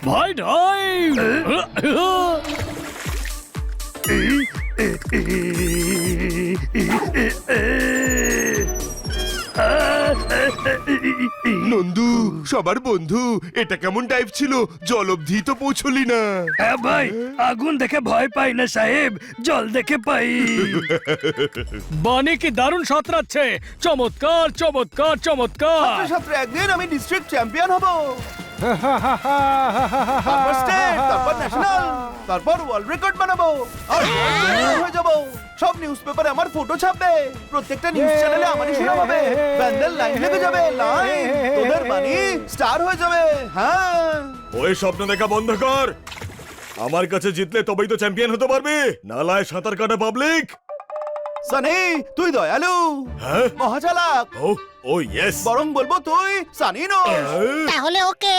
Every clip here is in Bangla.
ভাই ডাইভ! নন্দু, সবার বন্ধু, এটা কেমন টাইপ ছিল? জল অবধি তো পৌঁছলি না। হ্যাঁ ভাই, আগুন দেখে ভয় পাই না সাহেব, জল দেখে পাই। বানি কি দারুণ সাঁতরাচ্ছে! চমৎকার চমৎকার চমৎকার! সাথে একদিন আমি ডিস্ট্রিক্ট চ্যাম্পিয়ন হব। তারপর স্টেট, তারপর ন্যাশনাল, তারপর ওয়ার্ল্ড রেকর্ড বানাবো আর world champion হয়ে যাব। সব নিউজ পেপারে আমার ফটো ছাপবে, প্রত্যেকটা নিউজ চ্যানেলে আমারই শিরোনাম হবে। ব্যান্ডেল লাইন লেগে যাবে, লাইন তোদের বানি স্টার হয়ে যাবে। হ্যাঁ, ওই স্বপ্ন দেখা বন্ধ কর। আমার কাছে জিতলে তবেই তো চ্যাম্পিয়ন হতে পারবি, নালায় সাঁতার কাটা পাবলিক। সানি তুই দয়ালু, হ্যাঁ? মহাচালাক, ও ও ইয়েস। বরং বলবো তুই সানি নস। তাহলে ওকে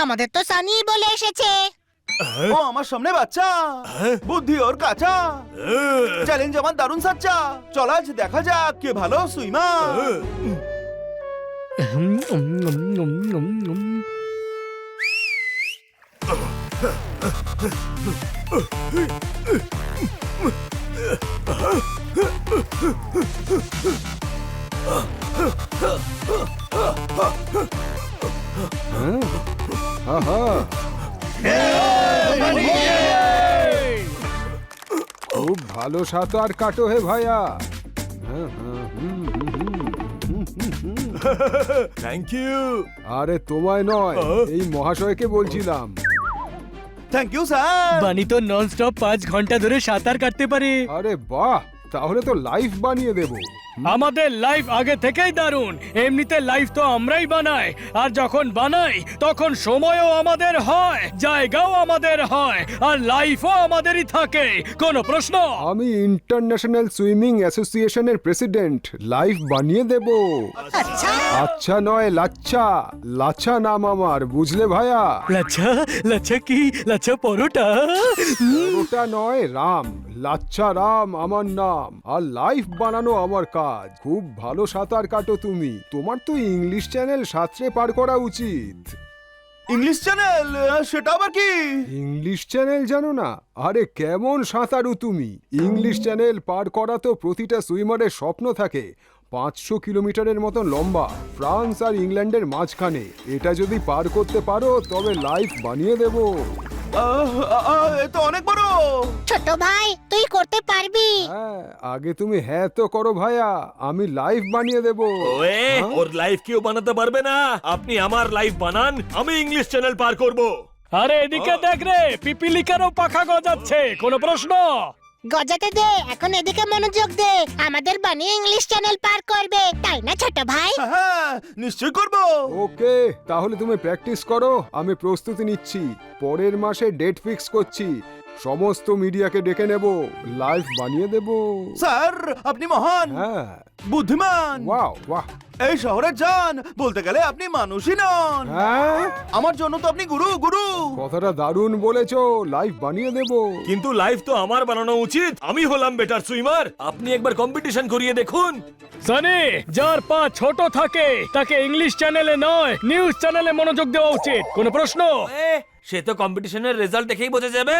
আমাদের তো সানি বলে এসেছে। ও আমার সামনে বাচ্চা, বুদ্ধি ওর কাঁচা, চ্যালেঞ্জ আমার দারুণ সাচ্চা। চল আজ দেখা যাক কে ভালো সুইমার। খুব ভালো সাঁতার কাটো হে ভাইয়া। Thank you. আরে তোমায় নয়, এই মহাশয়কে বলছিলাম। Thank you sir. বানি তো নন স্টপ 5 ঘন্টা ধরে সাঁতার কাটতে পারে। আরে বাহ, তাহলে তো লাইফ বানিয়ে দেব। আমাদের লাইফ আগে থেকেই দারুণ। এমনিতে লাইফ তো আমরাই বানাই, আর যখন বানাই তখন সময়ও আমাদের হয়, জায়গাও আমাদের হয়, আর লাইফও আমাদেরই থাকে। কোনো প্রশ্ন? আমি ইন্টারন্যাশনাল সুইমিং অ্যাসোসিয়েশনের প্রেসিডেন্ট, লাইফ বানিয়ে দেব। আচ্ছা নয় লাচ্ছা, লাচ্ছা নাম আমার, বুঝলে ভাইয়া? লাচ্ছা? লাচ্ছা কি? লাচ্ছা পরোটা? ওটা নয় রাম, লাচ্ছা রাম আমার নাম, আর লাইফ বানানো আমার কাজ। খুব ভালো সাঁতার কাটো তুমি, তোমার তো ইংলিশ চ্যানেল সাঁতরে পার করা উচিত। ইংলিশ চ্যানেল, সেটা আবার কি? ইংলিশ চ্যানেল জানো না? আরে কেমন সাঁতারু তুমি! ইংলিশ চ্যানেল পার করা তো প্রতিটা সুইমারের স্বপ্ন থাকে। 500 কিলোমিটারের মতন লম্বা, ফ্রান্স আর ইংল্যান্ডের মাঝখানে। এটা যদি পার করতে পারো তবে লাইফ বানিয়ে দেব। এ তো অনেক বড়। ছোট ভাই তুই করতে পারবি। হ্যাঁ, আগে তুমি হ্যাঁ তো করো ভাইয়া, আমি লাইফ বানিয়ে দেব। ওয়ে, ওর লাইফ কেউ বানাতে পারবে না। আপনি আমার লাইফ বানান, আমি ইংলিশ চ্যানেল পার করব। আরে এদিকে দেখ রে, পিপিলিকারও পাখা গজাচ্ছে। কোনো প্রশ্ন? গজাতে দে, এখন এদিকে মনোযোগ দে। আমাদের বানিয়ে ইংলিশ চ্যানেল পার করবে, তাই না ছোট ভাই? হ্যাঁ, নিশ্চয়ই করব। ওকে, তাহলে তুমি প্র্যাকটিস করো, আমি প্রস্তুতি নিচ্ছি। পরের মাসে ডেট ফিক্স করছি, সমস্ত মিডিয়াকে ডেকে নেব, লাইভ বানিয়ে দেব। স্যার আপনি মহান, হ্যাঁ, বুদ্ধিমান, ওয়াও বাহ। এই শহরের জান। বলতে গেলে আপনি মানুষই নন। হ্যাঁ, আমার জন্য তো আপনি গুরু গুরু। কথাটা দারুণ বলেছো, লাইভ বানিয়ে দেব। কিন্তু লাইফ তো আমার বানানো উচিত, আমি হলাম বেটার সুইমার। আপনি একবার কম্পিটিশন করিয়ে দেখুন। সানি, যার পা ছোট থাকে তাকে ইংলিশ চ্যানেলে নয় নিউজ চ্যানেলে মনোযোগ দেওয়া উচিত। কোনো প্রশ্ন? সে তো কম্পিটিশনের রেজাল্ট দেখেই বোঝা যাবে।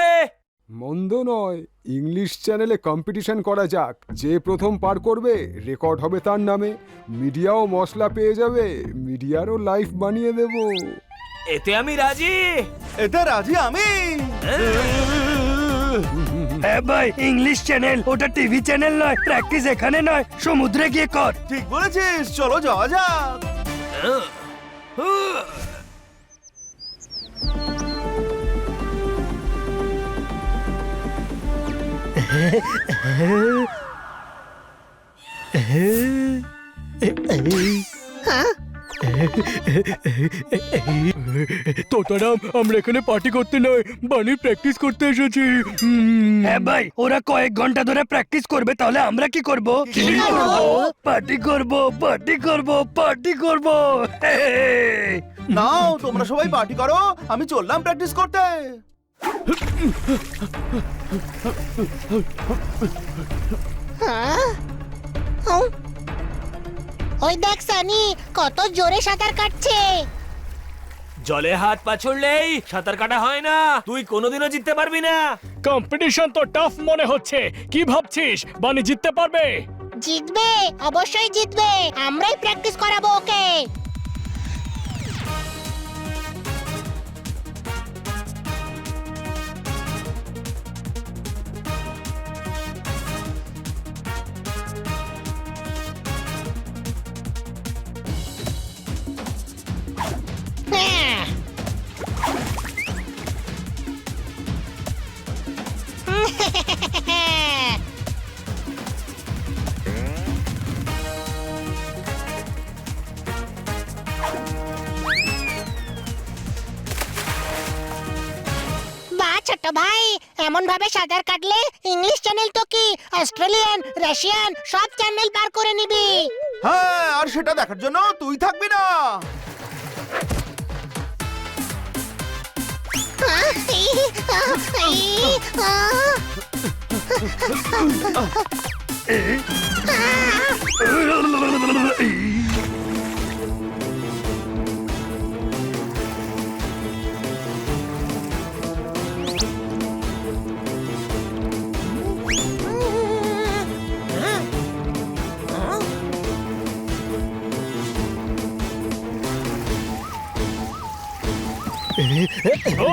মন্দ নয়, ইংলিশ চ্যানেলে কম্পিটিশন করা যাক। যে প্রথম পার করবে রেকর্ড হবে তার নামে, মিডিয়াও মশলা পেয়ে যাবে, মিডিয়ারও লাইফ বানিয়ে দেব। এতে আমি রাজি। এতে রাজি আমি। হ্যাঁ ভাই, ইংলিশ চ্যানেল, ওটা টিভি চ্যানেল নয়। প্র্যাকটিস এখানে নয়, সমুদ্রে গিয়ে কর। ঠিক বলেছিস, চলো যাওয়া যাক। তোতারাম, আমরা এখানে পার্টি করতে নয়, বানির প্র্যাকটিস করতে এসেছি। হ্যাঁ ভাই, ওরা কয়েক ঘন্টা ধরে প্র্যাকটিস করবে, তাহলে আমরা কি করব? পার্টি করব, পার্টি করব, পার্টি করব। নাও তোমরা সবাই পার্টি করো, আমি চললাম প্র্যাকটিস করতে। হ্যাঁ? হুম? ওই দেখ সানি কত জোরে সাঁতার কাটছে। জলে হাত পা ছুড়লেই সাঁতার কাটা হয় না, তুই কোনোদিনও জিততে পারবি না। কম্পিটিশন তো টাফ মনে হচ্ছে, কি ভাবছিস বানি জিততে পারবে? জিতবে, অবশ্যই জিতবে, আমরাই প্র্যাকটিস করাবো ওকে। হ্যাঁ। বাহ ছোট ভাই, এমন ভাবে সাঁতার কাটলে ইংলিশ চ্যানেল তো কি অস্ট্রেলিয়ান, রাশিয়ান সব চ্যানেল পার করে নিবি। হ্যাঁ, আর সেটা দেখার জন্য তুই থাকবি না।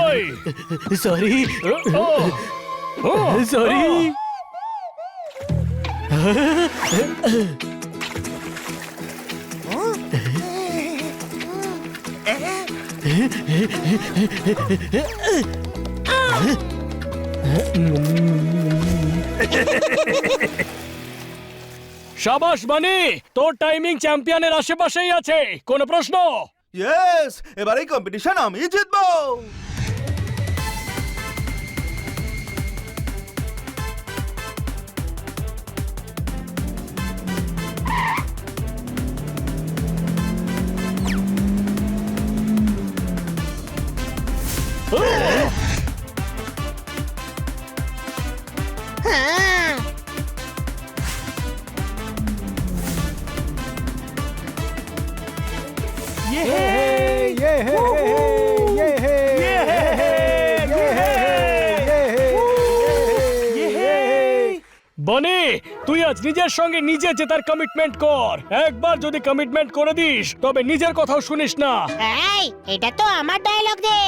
ওই সরি সরি। শাবাশ বানি, তোর টাইমিং চ্যাম্পিয়নের আশেপাশেই আছে, কোনো প্রশ্ন? ইয়েস, এবার এই কম্পিটিশন আমি জিতবো। হ্যাঁ। বনি, তুই আজ নিজের সঙ্গে নিজে জেতার কমিটমেন্ট কর। একবার যদি কমিটমেন্ট করে দিস তবে নিজের কথাও শুনিস না। এই, এটা তো আমার ডায়লগ দে।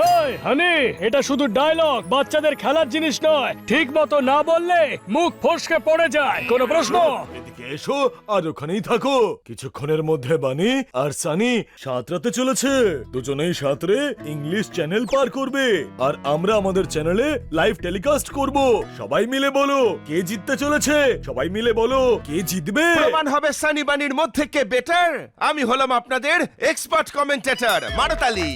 এই হানি, এটা শুধু ডায়লগ, বাচ্চাদের খেলার জিনিস নয়। ঠিক মতো না বললে মুখ ফসকে পড়ে যায়। কোনো প্রশ্ন? এদিকে এসো আর ওখানেই থাকো। কিছুক্ষণের মধ্যে বানি আর সানি সাঁতরাতে চলেছে। দুজনেই সাঁতরে ইংলিশ চ্যানেল পার করবে আর আমরা আমাদের চ্যানেলে লাইভ টেলিকাস্ট করব। সবাই মিলে বলো কে জিততে চলেছে। সবাই মিলে বলো কে জিতবে। প্রমাণ হবে সানি বানির মধ্যে কে বেটার। আমি হলাম আপনাদের এক্সপার্ট কমেন্টেটর মারতালি।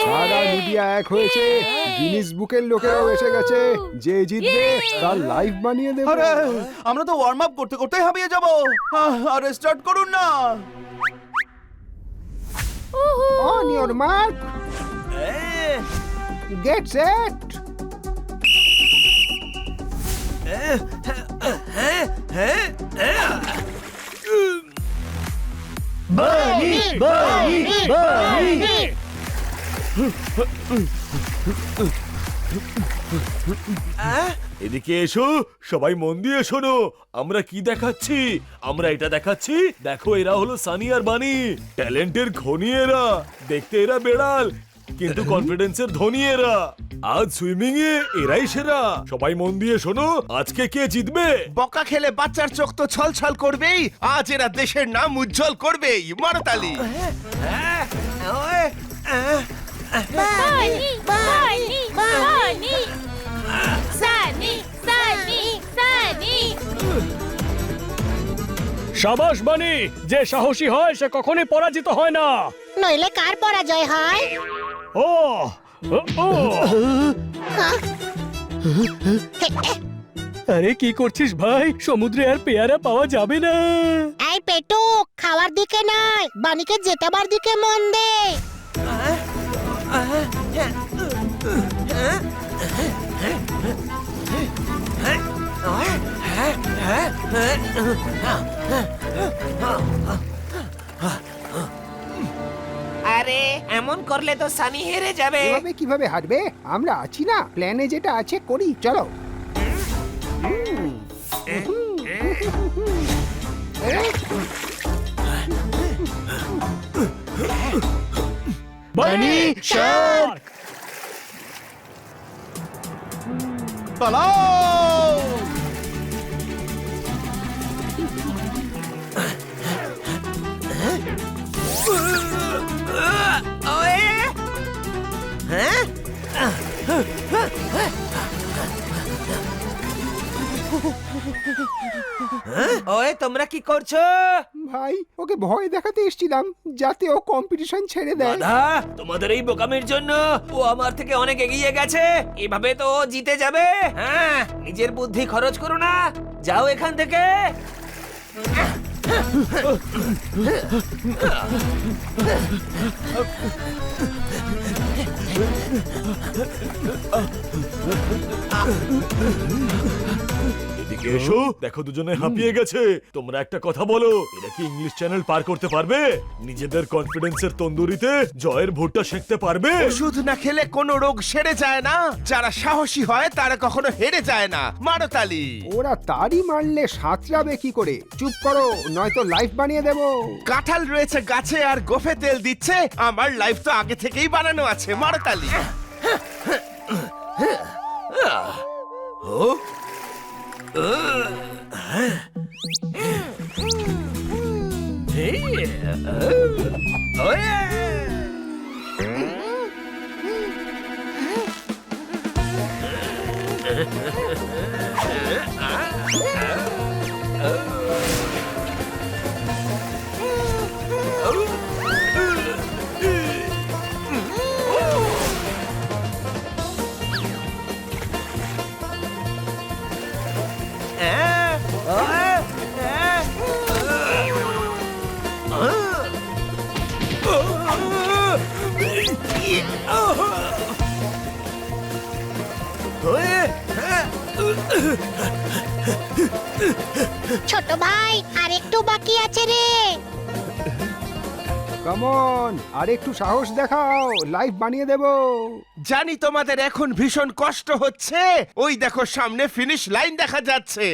সারা মিডিয়া এক হয়েছে, গিনিস বুকের লোকেরাও এসে গেছে। যে জিতবে তার লাইভ বানিয়ে দেবে। আরে, আমরা তো ওয়ার্ম আপ করতে করতেই হাঁপিয়ে যাবো। আরে স্টার্ট করুন না। On your mark, get set. বানি, বানি, বানি। এদিকে এসো, সবাই মন দিয়ে শোনো। আমরা কি দেখাচ্ছি? আমরা এটা দেখাচ্ছি, দেখো এরা হলো সানি আর বানি। ট্যালেন্টের খনি এরা, দেখতে এরা বেড়াল কিন্তু কনফিডেন্সের ধনী এরা। আজ সুইমিং এ এরাই সেরা। সবাই মন দিয়ে শোনো, আজকে কে জিতবে? বকা খেলে বাচ্চার চোখ তো ছলছল করবেই। আজ এরা দেশের নাম উজ্জ্বল করবেই। মারতালি। Bunny, Bunny, Bunny. Sunny, Sunny, Sunny. শাবাশ বানি, যে সাহসী হয় সে কখনোই পরাজিত হয় না। নইলে কার পরাজয় হয়? ও ও, ও। আরে কি করছিস ভাই? সমুদ্রে আর পেয়ারা পাওয়া যাবে না। এই পেটু, খাওয়ার দিকে নয়, বানিকে জেতাবার দিকে মন দে। আরে এমন করলে তো সানি হেরে যাবে। এভাবে কিভাবে হারবে? আমরা আছি না, প্ল্যানে যেটা আছে করি, চলো। বানি শার্ক পালাও! ওই তোমরা কি করছো? ভাই, ওকে ভয় দেখাতে এসেছিলাম যাতে ও কম্পিটিশন ছেড়ে দেয়। দাদা, তোমাদের এই বোকামির জন্য ও আমার থেকে অনেক এগিয়ে গেছে। এভাবে তো ও জিতে যাবে। হ্যাঁ, নিজের বুদ্ধি খরচ করো না, যাও এখান থেকে। এদিকে এসো, দেখো দুজনে হাঁপিয়ে গেছে। তোমরা একটা কথা বলো, এরা কি ইংলিশ চ্যানেল পার করতে পারবে? নিজেদের কনফিডেন্সের তন্দুরিতে জয়ের ভুট্টা সেঁকতে পারবে? ওষুধ না খেলে কোনো রোগ সেরে যায় না। যারা সাহসী হয় তারা কখনো হেরে যায় না। মারো তালি। ওরা তারই মারলে সাঁতরাবে কি করে? চুপ করো, নয়তো লাইফ বানিয়ে দেবো। কাঁঠাল রয়েছে গাছে আর গোফে তেল দিচ্ছে। আমার লাইফ তো আগে থেকেই বানানো আছে। মারো তালি। ছোট ভাই আর একটু বাকি আছে রে। কামন, আর একটু সাহস দেখাও, লাইফ বানিয়ে দেবো। জানি তোমাদের এখন ভীষণ কষ্ট হচ্ছে। ওই দেখো সামনে ফিনিশ লাইন দেখা যাচ্ছে।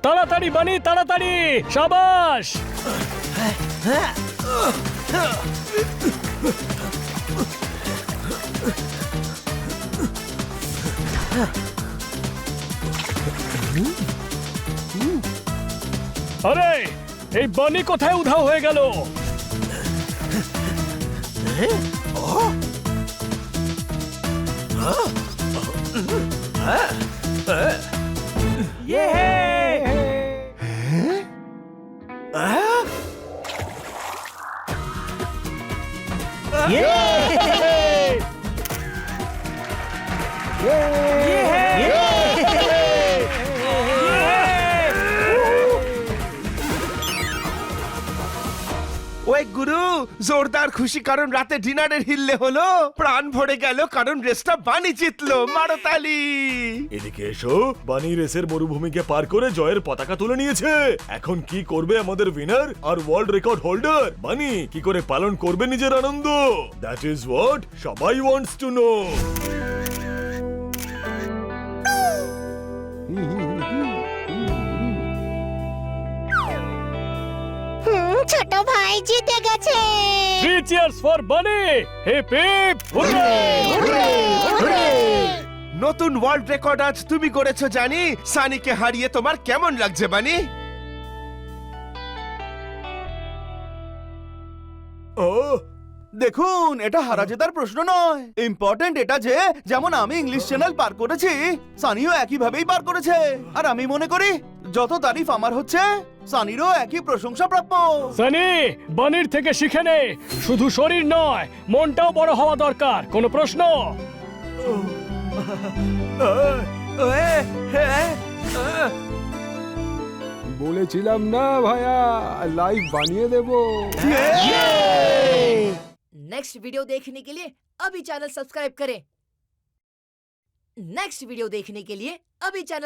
তাড়াতাড়ি বানি, তাড়াতাড়ি, শাবাশ। আরে, এই বানি কোথায় উধাও হয়ে গেল? ওই গুরু, জোরদার খুশি কারণ রাতে ডিনারের হিললে হলো। প্রাণ ভরে গেল কারণ রেসটা বানি জিতলো। মারো তালি। এদিকে এসো, বানি রেসের মরুভূমিকে পার করে জয়ের পতাকা তুলে নিয়েছে। এখন কি করবে আমাদের উইনার আর ওয়ার্ল্ড রেকর্ড হোল্ডার? বানি কি করে পালন করবে নিজের আনন্দ? দ্যাট ইজ হোয়াট সবাই ওয়ান্টস টু নো। ছোট ভাই জিতে গেছে। 3 cheers for Bunny! Hip hip hooray! নতুন ওয়ার্ল্ড রেকর্ড আজ তুমি করেছো জানি। সানিকে হারিয়ে তোমার কেমন লাগছে বানি? দেখুন, এটা হারা জেতার প্রশ্ন নয়। ইম্পর্টেন্ট এটা যে যেমন আমি ইংলিশ চ্যানেল পার করেছি, সানিও একই ভাবেই পার করেছে। আর আমি মনে করি যত তারিফ আমার হচ্ছে, সানিরও একই প্রশংসা প্রাপ্য। সানি, বানির থেকে শিখে নে, শুধু শরীর নয়, মনটাও বড় হওয়া দরকার। কোনো প্রশ্ন? বলেছিলাম না ভাইয়া, লাইভ বানিয়ে দেবো। नेक्स्ट वीडियो देखने के लिए अभी चैनल सब्सक्राइब करें। नेक्स्ट वीडियो देखने के लिए अभी चैनल